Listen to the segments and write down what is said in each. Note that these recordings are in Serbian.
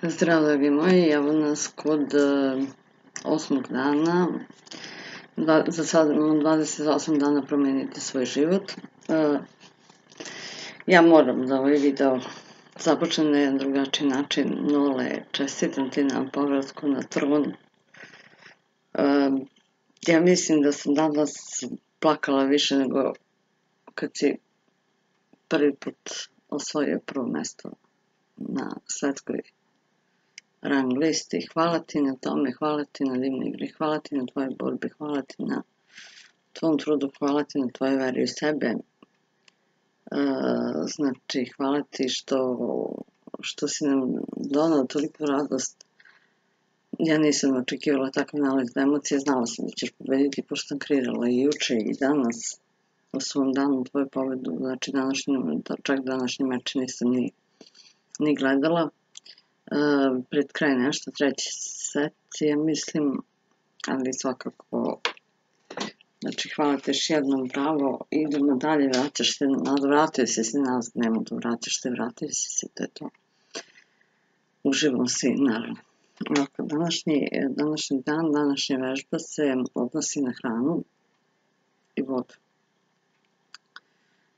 Zdravo, dragi moji, evo nas kod 8. dana. Za sad imamo 28 dana promeniti svoj život. Ja moram da ovaj video započnem na jedan drugačiji način. Nole, čestitam ti na povratku na tron. Ja mislim da sam danas plakala više nego kad si prvi put osvojio prvo mesto na svetskoj rang listi. Hvala ti na tome, hvala ti na divnoj igri, hvala ti na tvojoj borbi, hvala ti na tvom trudu, hvala ti na tvojoj veri u sebe. Znači, hvala ti što si nam donao toliko radost. Ja nisam očekivala takav nalaz emocije, znala sam da ćeš pobediti, pošto sam kreirala i juče i danas u svom danu tvoju pobedu. Znači, čak današnji meč nisam ni gledala. Pred kraj nešto, treći set, ja mislim, ali svakako, znači, hvala ti još jednom, bravo, idemo dalje, vratio si se nazad, nema da vraćaš se, vratio si se, to je to. Uživamo svi, naravno. Današnji dan, današnja vežba se odnosi na hranu i vodu.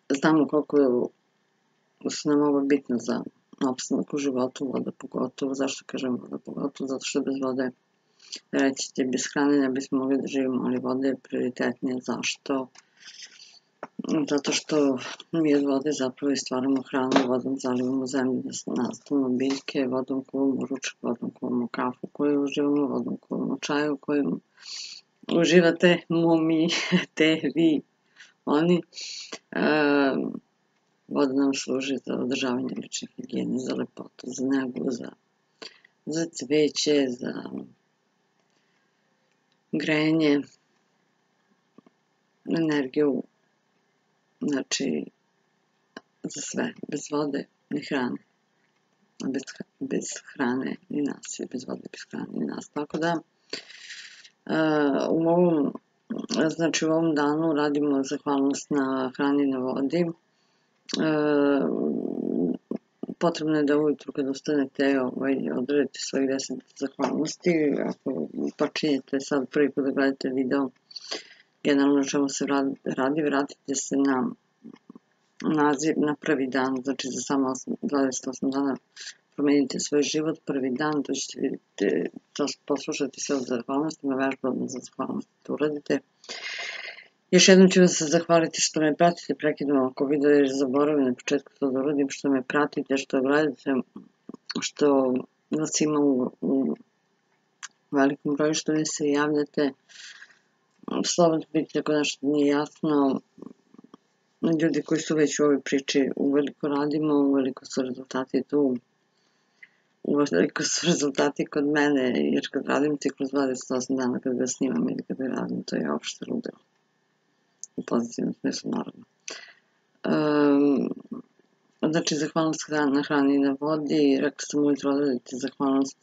Znamo koliko su nam ovo bitno za opstanak u životu, voda pogotovo. Zašto kažem voda pogotovo? Zato što bez vode, reći ti, bez hrane ne bismo mogli da živimo, ali voda je prioritetnija. Zašto? Zato što mi od vode zapravo i stvaramo hranu, vodom zalivamo zemlju da nastavimo biljke, vodom kuvamo ručak, vodom kuvamo kafu koju uživamo, vodom kuvamo čaju u kojem uživate, mi, te, vi, oni. Voda nam služi za održavanje lične higijene, za lepotu, za negu, za cveće, za grejanje, energiju, znači za sve. Bez vode ni hrane, bez hrane ni nas, i bez vode bez hrane ni nas. Tako da u ovom danu radimo zahvalnost na hrani i na vodi. Potrebno je da ujutru kad ustanete odradite svojih 10 zahvalnosti. Ako počinjete sad prvi put da gledate video, generalno čemu se radi, vratite se na naziv, na prvi dan, znači za samo 28 dana promenite svoj život, prvi dan, to ćete vidjeti, poslušati sve od zahvalnostima, vežba za zahvalnosti to uradite. Još jednom ću vam se zahvaliti što me pratite, prekidam oko video jer zaboravim na početku to da uradim, što me pratite, što gledate, što vas ima u velikom broju, što mi se javljate. Slobodno vidite ako nešto nije jasno. Ljudi koji su već u ovoj priči uveliko radimo, uveliko su rezultati tu, uveliko su rezultati kod mene, jer kad radim ti kroz 28 dana kad ga snimam ili kad ga radim, to je opšte ludilo. U pozitivnom smislu, naravno. Znači, zahvalnost na hrani i na vodi. Rekla sam ujutro odradite zahvalnost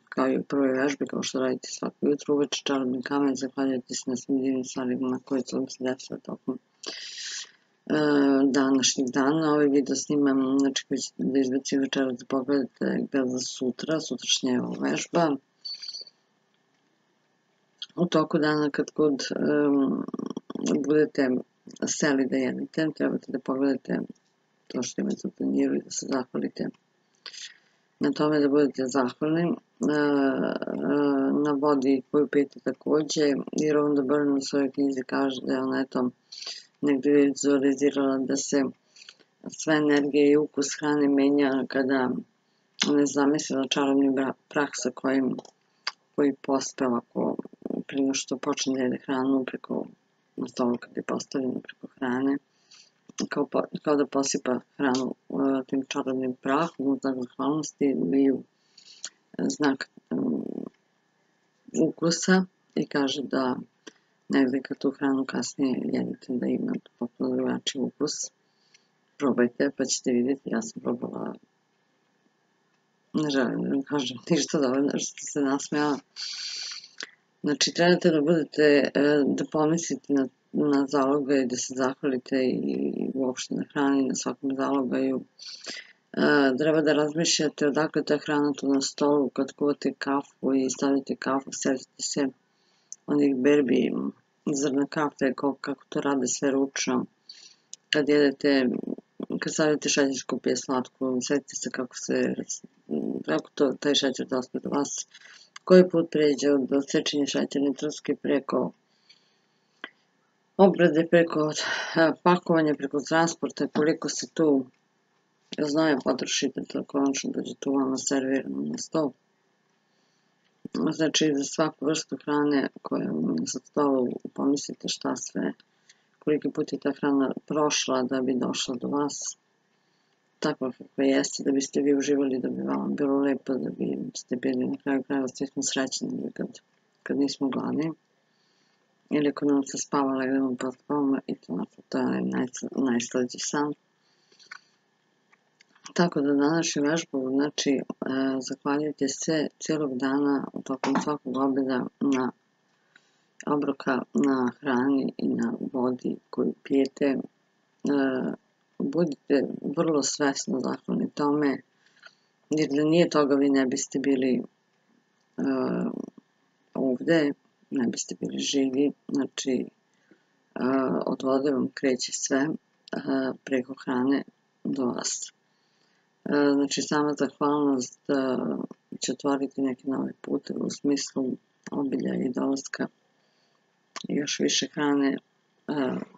kao i u prvoj vežbi, kao što radite svako jutro. Uveče čarobni kamen, zahvaljujete se na svim divnim stvarima koje su se desile tokom današnjih dana. Ovaj video snimam, znači koji ćete da izbacim večeras da pogledate za sutrašnja je ova vežba. U toku dana kad god budete seli da jedete, trebate da pogledate to što imate u planiru i da se zahvalite na tome, da budete zahvalni. Na vodi koju pijete takođe, jer Rhonda Byrne u svojoj knjizi kaže da je ona eto negdje vizualizirala da se sve energije i ukus hrane menja kada ona zamislila čarobni prah sa koji pospe ovako prije što počne da jede hranu na stolu kad je postavljeno preko hrane, kao da posipa hranu tim čarobnim prahom u znak zahvalnosti i u znak ukusa i kaže da negdje kad tu hranu kasnije jedete da ima potpuno drugačiji ukus. Probajte pa ćete vidjeti, ja sam probala, ne želim da vam kažem ništa dovoljno što se nasmejala. Znači, trebate da pomislite na zalogaj, da se zahvalite i uopšte na hrani, na svakom zalogaju. Treba da razmišljate odakle ta hrana tu na stolu, kad kuvate kafu i stavite kafu, setite se onih berbi zrna kafe, kako to rade sve ručno. Kad jedete, kad stavite šećer skup je slatko, setite se kako taj šećer dospe do vas, koji put pređe od sečenja šećerne trske preko obrade, preko pakovanja, preko transporta, koliko se tu znoja potrošite da konačno dođe tu vama servirano na stol. Znači, za svaku vrstu hrane koja vam je sa stolu pomislite šta sve, koliki put je ta hrana prošla da bi došla do vas, takva kakva jeste, da biste vi uživali, da bi vam bilo lepo, da biste bili na kraju krajeva, svi smo srećni kad nismo gladni, ili ako nam se spava, legnemo pa spavamo i to je najslađi san. Tako da današnju vežbu, znači, zahvaljujte se cijelog dana, tokom svakog obroka na hrani i na vodi koju pijete. Budite vrlo svesno zahvalni tome, jer da nije toga vi ne biste bili ovde, ne biste bili živi. Znači, od vode vam kreće sve preko hrane do vas. Znači, sama zahvalnost će otvoriti neke nove puteve u smislu obilja i dolaska još više hrane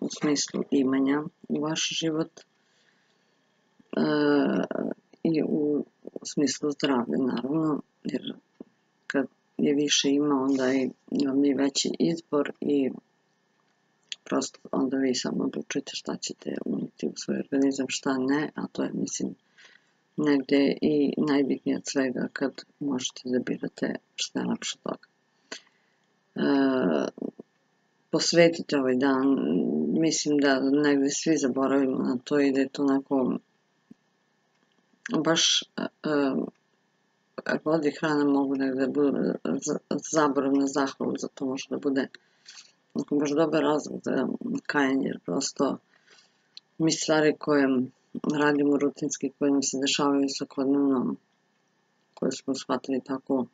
u smislu imanja u vaš život i u smislu zdravlja, naravno, jer kad je više ima, onda vam je veći izbor i prosto onda vi samo odlučujete šta ćete uniti u svoj organizam, šta ne, a to je, mislim, negde i najbitnije od svega kad možete da birate šta je lepše od toga. Posvetite ovaj dan, mislim da negde svi zaboravimo na to i da je to onako baš voda i hrana mogu negde da budu zaborav na zahvalu, zato može da bude baš dobar razlog za kajanje, jer prosto mi stvari koje radimo rutinski, koje nam se dešavaju svakodnevno, koje smo shvatili tako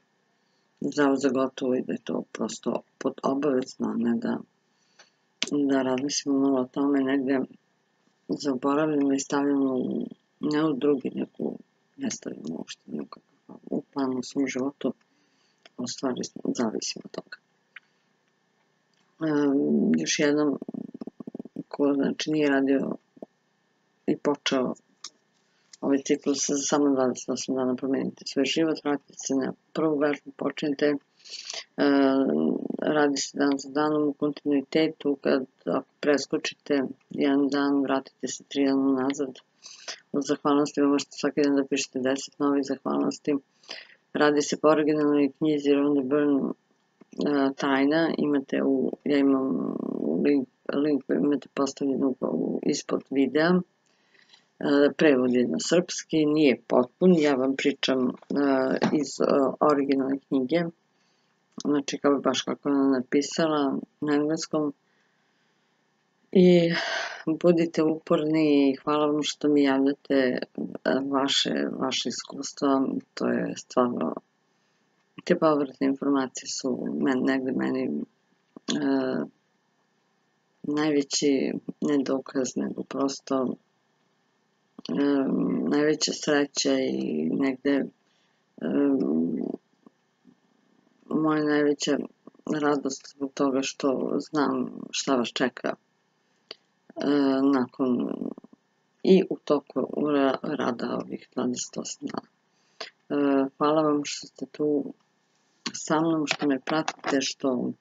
zdravo za gotovo i da je to prosto pod obavezno, a ne da razmislimo malo o tome, negde zaboravljamo i stavljamo ne u drugi, nego ne stavljamo uopšte u planu u svom životu, a u stvari zavisimo od toga. Još jednom, ko znači nije radio i počeo ovaj ciklus za samo 28 dana promeniti svoj život, vratite se na prvu vežbu, počnite, radi se dan za danom u kontinuitetu, ako preskočite jedan dan, vratite se 3 dana nazad. Od zahvalnosti možete svaki dan da pišete 10 novih zahvalnosti. Radi se po originalnoj knjizi Rhonda Byrne Tajna, ja imam link koji imate postavljen ispod videa. Prevod je na srpski, nije potpun, ja vam pričam iz originalne knjige, znači baš kako je ona napisala na engleskom. I budite uporni i hvala vam što mi javljate vaše iskustva, to je stvarno, te povratne informacije su negde meni najveći ne dokaz, nego prosto najveća sreća i negde moja najveća radost zbog toga što znam šta vas čeka nakon i u toku rada ovih 28 dana. Hvala vam što ste tu sa mnom, što me pratite, što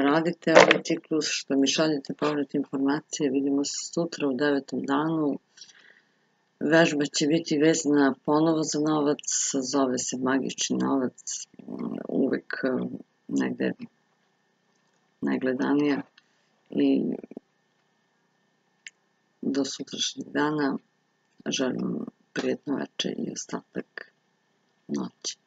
radite ovaj ciklus, što mi šaljete povratne informacije. Vidimo se sutra u 9. danu. Vežba će biti vezana ponovo za novac, zove se magični novac, uvek negde najgledanija. I do sutrašnjeg dana želim prijatno večer i ostatak noći.